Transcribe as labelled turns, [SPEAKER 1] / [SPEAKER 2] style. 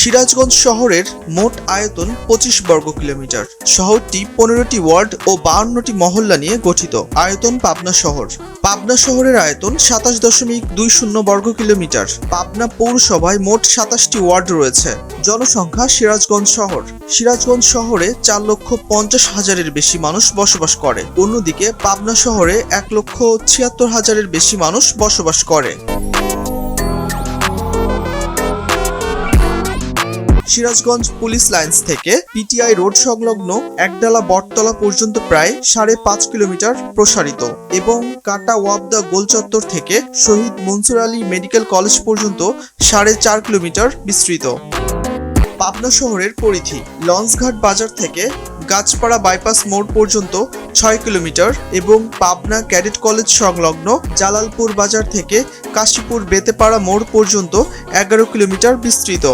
[SPEAKER 1] সিরাজগঞ্জ শহরের মোট আয়তন 25 বর্গ কিলোমিটার। শহরটি 15টি ওয়ার্ড ও 52টি মহল্লা নিয়ে গঠিত। আয়তন পাবনা শহর। পাবনা শহরের আয়তন 27.20 বর্গ কিলোমিটার। পাবনা পৌরসভায় মোট 27টি ওয়ার্ড রয়েছে। জনসংখ্যা সিরাজগঞ্জ শহর। সিরাজগঞ্জ শহরে 4,50,000-এর বেশি মানুষ বসবাস করে। অন্যদিকে পাবনা শহরে 1,76,000-এর বেশি মানুষ বসবাস করে। সিরাজগঞ্জ পুলিশ লাইন্স থেকে পিটিআই রোড সংলগ্ন একডালা বটতলা পর্যন্ত প্রায় 5.5 কিলোমিটার প্রসারিত এবং কাটা ওয়াবদা গোল চত্বর থেকে শহীদ মনসুর আলী মেডিকেল কলেজ পর্যন্ত 4.5 কিলোমিটার বিস্তৃত। পাবনা শহরের পরিধি লঞ্চঘাট বাজার থেকে গাছপাড়া বাইপাস মোড় পর্যন্ত 6 কিলোমিটার এবং পাবনা ক্যাডেট কলেজ সংলগ্ন জালালপুর বাজার থেকে কাশীপুর বেতেপাড়া মোড় পর্যন্ত 11 কিলোমিটার বিস্তৃত।